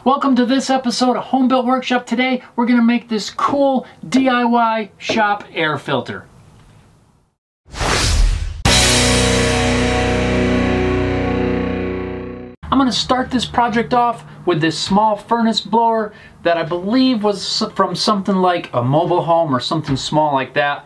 Welcome to this episode of Home Built Workshop. Today we're going to make this cool DIY shop air filter. I'm going to start this project off with this small furnace blower that I believe was from something like a mobile home or something small like that.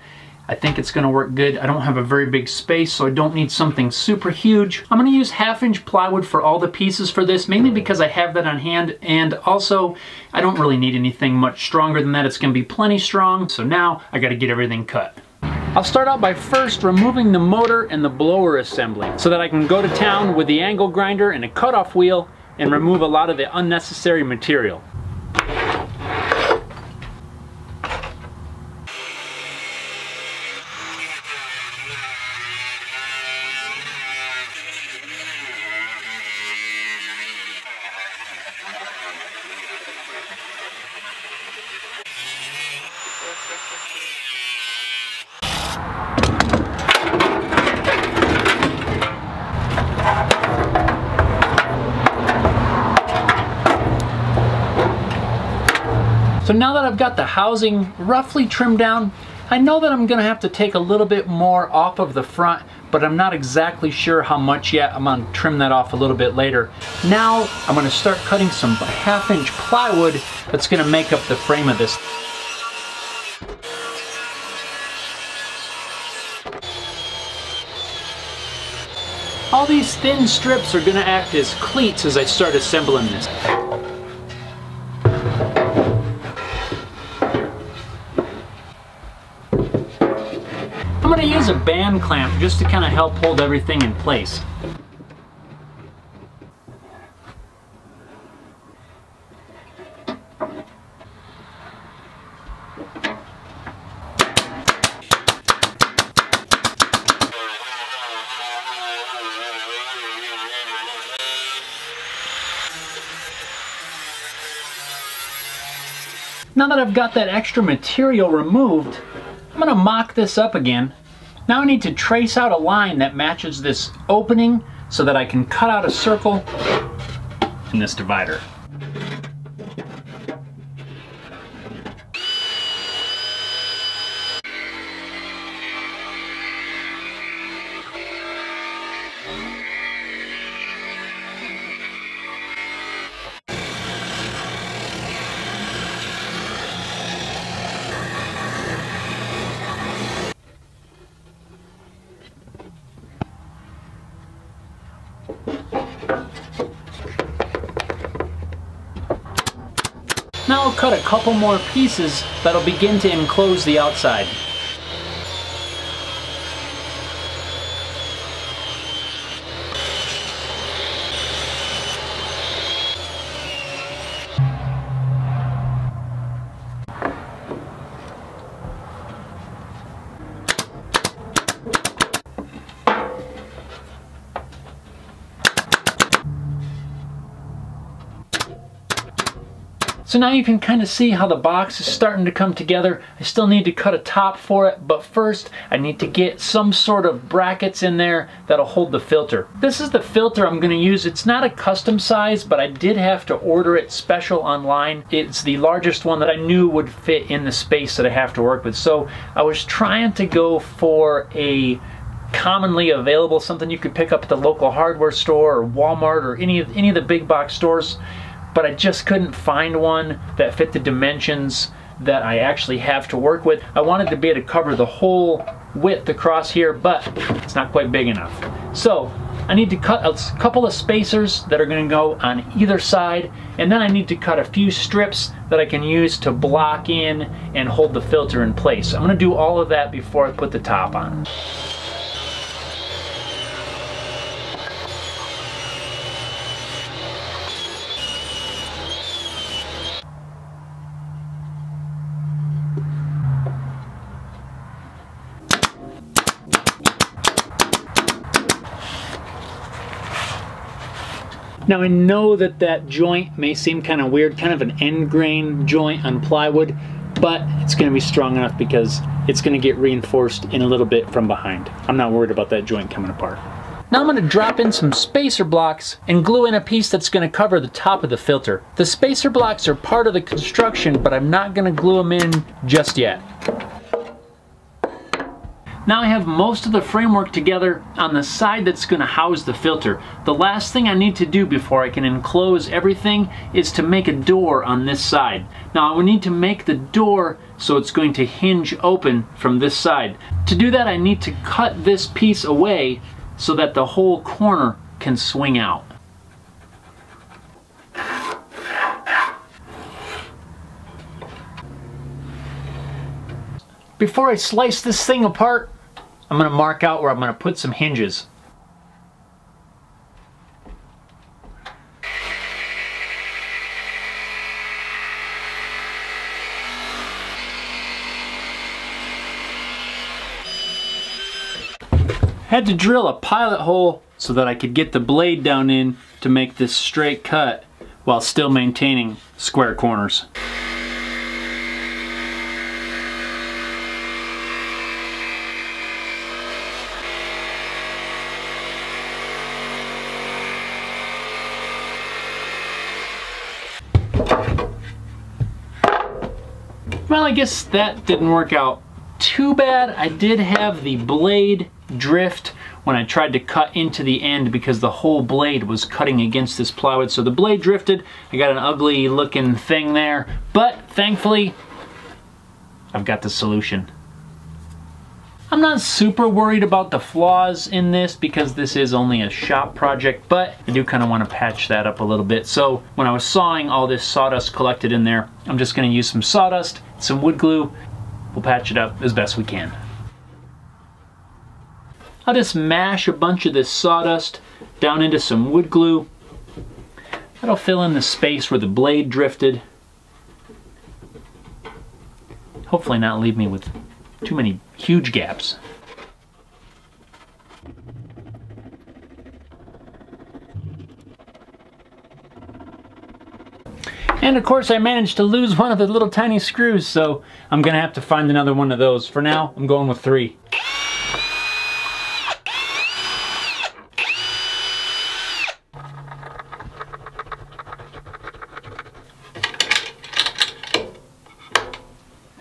I think it's going to work good. I don't have a very big space, so I don't need something super huge. I'm going to use 1/2-inch plywood for all the pieces for this, mainly because I have that on hand, and also I don't really need anything much stronger than that. It's going to be plenty strong, so now I got to get everything cut. I'll start out by first removing the motor and the blower assembly so that I can go to town with the angle grinder and a cutoff wheel and remove a lot of the unnecessary material. So now that I've got the housing roughly trimmed down, I know that I'm going to have to take a little bit more off of the front, but I'm not exactly sure how much yet. I'm going to trim that off a little bit later. Now I'm going to start cutting some 1/2-inch plywood that's going to make up the frame of this. All these thin strips are going to act as cleats as I start assembling this. I'm going to use a band clamp just to kind of help hold everything in place. Now that I've got that extra material removed, I'm going to mock this up again. Now I need to trace out a line that matches this opening so that I can cut out a circle in this divider. Now I'll cut a couple more pieces that'll begin to enclose the outside. So now you can kind of see how the box is starting to come together. I still need to cut a top for it, but first I need to get some sort of brackets in there that'll hold the filter. This is the filter I'm going to use. It's not a custom size, but I did have to order it special online. It's the largest one that I knew would fit in the space that I have to work with. So I was trying to go for a commonly available, something you could pick up at the local hardware store or Walmart or any of the big box stores. But I just couldn't find one that fit the dimensions that I actually have to work with. I wanted to be able to cover the whole width across here, but it's not quite big enough. So I need to cut a couple of spacers that are going to go on either side, and then I need to cut a few strips that I can use to block in and hold the filter in place. I'm going to do all of that before I put the top on. Now I know that that joint may seem kind of weird, kind of an end grain joint on plywood, but it's going to be strong enough because it's going to get reinforced in a little bit from behind. I'm not worried about that joint coming apart. Now I'm going to drop in some spacer blocks and glue in a piece that's going to cover the top of the filter. The spacer blocks are part of the construction, but I'm not going to glue them in just yet. Now I have most of the framework together on the side that's going to house the filter. The last thing I need to do before I can enclose everything is to make a door on this side. Now I will need to make the door so it's going to hinge open from this side. To do that I need to cut this piece away so that the whole corner can swing out. Before I slice this thing apart, I'm going to mark out where I'm going to put some hinges. Had to drill a pilot hole so that I could get the blade down in to make this straight cut while still maintaining square corners. Well, I guess that didn't work out too bad. I did have the blade drift when I tried to cut into the end because the whole blade was cutting against this plywood. So the blade drifted. I got an ugly looking thing there, but thankfully I've got the solution. I'm not super worried about the flaws in this because this is only a shop project, but I do kind of want to patch that up a little bit. So when I was sawing, all this sawdust collected in there. I'm just going to use some sawdust, some wood glue. We'll patch it up as best we can. I'll just mash a bunch of this sawdust down into some wood glue. That'll fill in the space where the blade drifted. Hopefully not leave me with too many huge gaps. And of course I managed to lose one of the little tiny screws, so I'm gonna have to find another one of those. For now, I'm going with 3.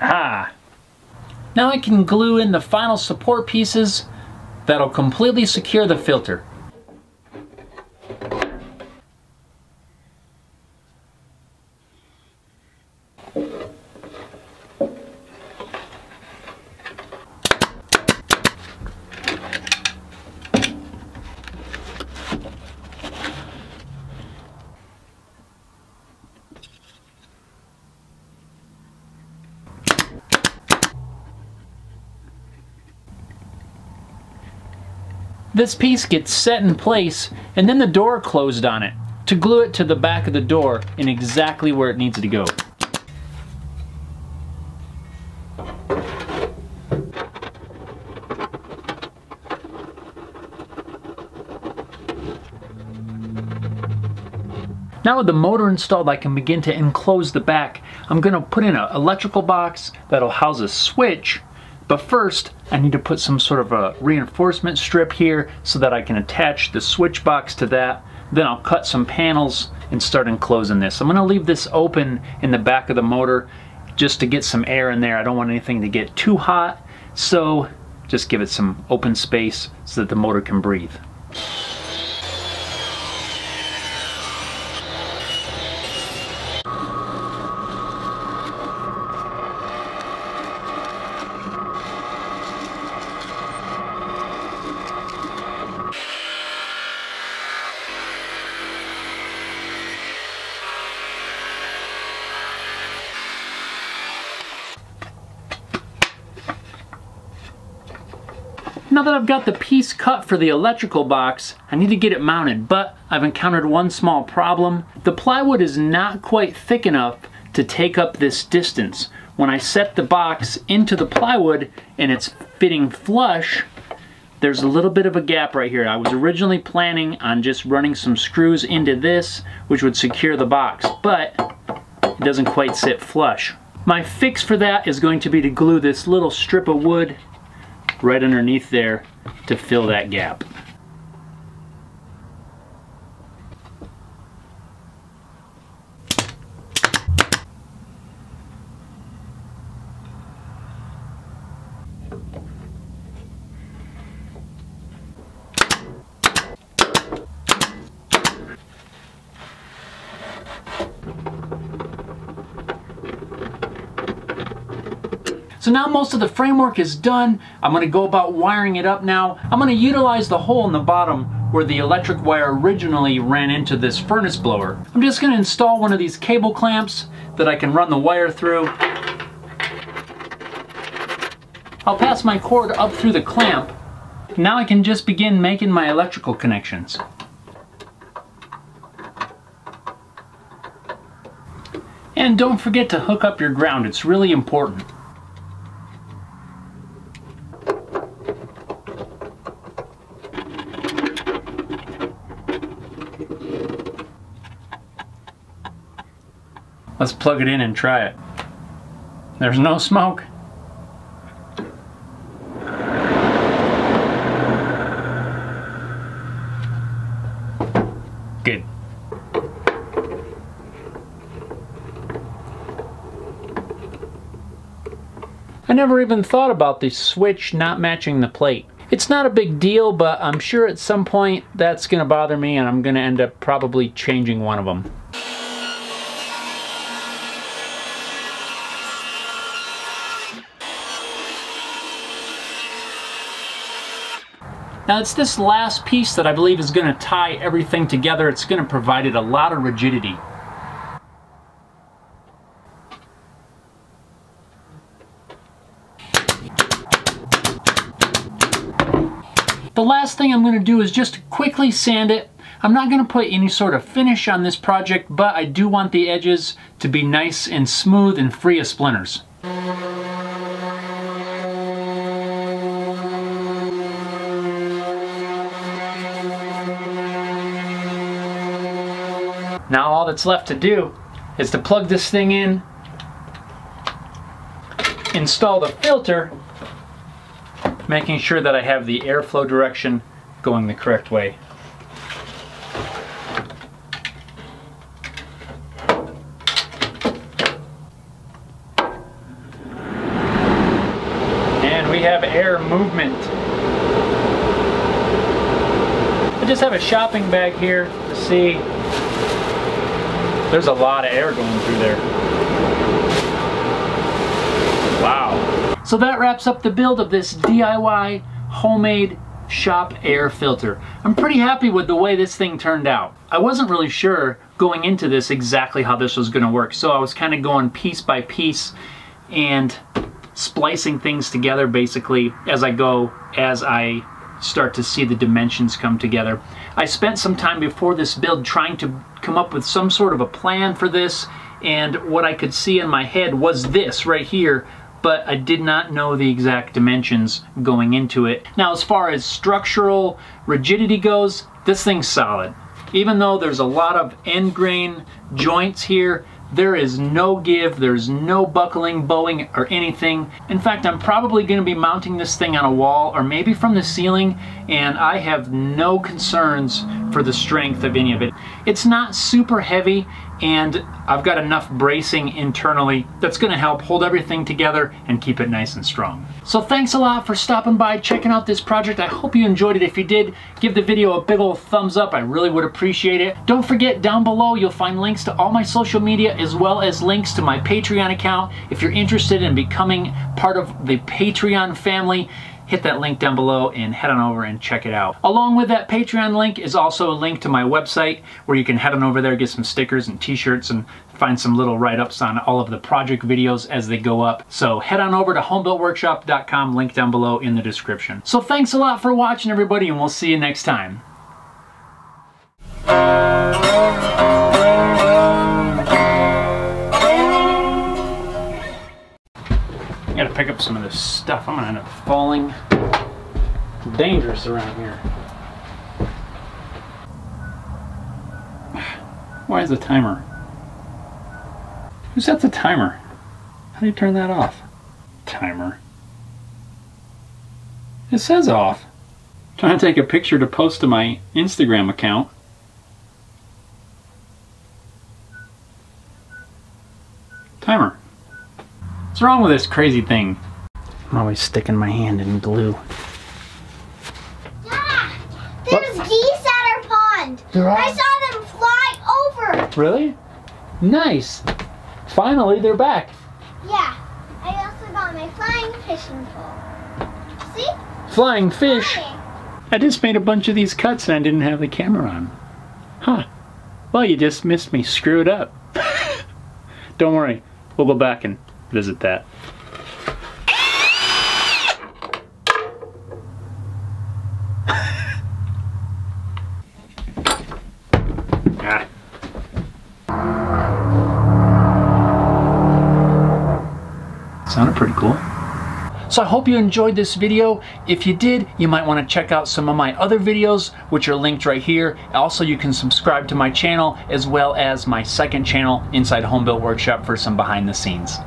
Ah! Now I can glue in the final support pieces that'll completely secure the filter. This piece gets set in place and then the door closed on it to glue it to the back of the door in exactly where it needs to go. Now with the motor installed, I can begin to enclose the back. I'm going to put in an electrical box that'll house a switch. But first, I need to put some sort of a reinforcement strip here so that I can attach the switch box to that. Then I'll cut some panels and start enclosing this. I'm going to leave this open in the back of the motor just to get some air in there. I don't want anything to get too hot, so just give it some open space so that the motor can breathe. Now that I've got the piece cut for the electrical box, I need to get it mounted, but I've encountered one small problem. The plywood is not quite thick enough to take up this distance. When I set the box into the plywood and it's fitting flush, there's a little bit of a gap right here. I was originally planning on just running some screws into this, which would secure the box, but it doesn't quite sit flush. My fix for that is going to be to glue this little strip of wood right underneath there to fill that gap. So now most of the framework is done. I'm going to go about wiring it up now. I'm going to utilize the hole in the bottom where the electric wire originally ran into this furnace blower. I'm just going to install one of these cable clamps that I can run the wire through. I'll pass my cord up through the clamp. Now I can just begin making my electrical connections. And don't forget to hook up your ground, it's really important. Let's plug it in and try it. There's no smoke. Good. I never even thought about the switch not matching the plate. It's not a big deal, but I'm sure at some point that's going to bother me and I'm going to end up probably changing one of them. Now it's this last piece that I believe is going to tie everything together. It's going to provide it a lot of rigidity. The last thing I'm going to do is just quickly sand it. I'm not going to put any sort of finish on this project, but I do want the edges to be nice and smooth and free of splinters. Now all that's left to do is to plug this thing in, install the filter, making sure that I have the airflow direction going the correct way. And we have air movement. I just have a shopping bag here to see. There's a lot of air going through there. Wow. So that wraps up the build of this DIY homemade shop air filter. I'm pretty happy with the way this thing turned out. I wasn't really sure going into this exactly how this was going to work, so I was kind of going piece by piece and splicing things together basically as I start to see the dimensions come together. I spent some time before this build trying to come up with some sort of a plan for this, and what I could see in my head was this right here, but I did not know the exact dimensions going into it. Now as far as structural rigidity goes, this thing's solid. Even though there's a lot of end grain joints here, there is no give, there's no buckling, bowing, or anything. In fact, I'm probably going to be mounting this thing on a wall or maybe from the ceiling, and I have no concerns for the strength of any of it. It's not super heavy, and I've got enough bracing internally that's going to help hold everything together and keep it nice and strong. So thanks a lot for stopping by, checking out this project. I hope you enjoyed it. If you did, give the video a big old thumbs up. I really would appreciate it. Don't forget, down below you'll find links to all my social media as well as links to my Patreon account. If you're interested in becoming part of the Patreon family, hit that link down below and head on over and check it out. Along with that Patreon link is also a link to my website where you can head on over there, get some stickers and t-shirts and find some little write-ups on all of the project videos as they go up. So head on over to homebuiltworkshop.com, link down below in the description. So thanks a lot for watching, everybody, and we'll see you next time. I gotta pick up some of this stuff. I'm gonna end up falling. It's dangerous around here. Why is the timer? Who set the timer? How do you turn that off? Timer. It says off. I'm trying to take a picture to post to my Instagram account. Timer. What's wrong with this crazy thing? I'm always sticking my hand in glue. Dad, there's geese at our pond. I saw them fly over. Really? Nice. Finally, they're back. Yeah, I also about my flying fishing pole. See? Flying fish? Flying. I just made a bunch of these cuts and I didn't have the camera on. Huh. Well, you just missed me. Screw it up. Don't worry. We'll go back and visit that. Sounded pretty cool. So I hope you enjoyed this video. If you did, you might want to check out some of my other videos, which are linked right here. Also, you can subscribe to my channel as well as my second channel, Inside Home Built Workshop, for some behind the scenes.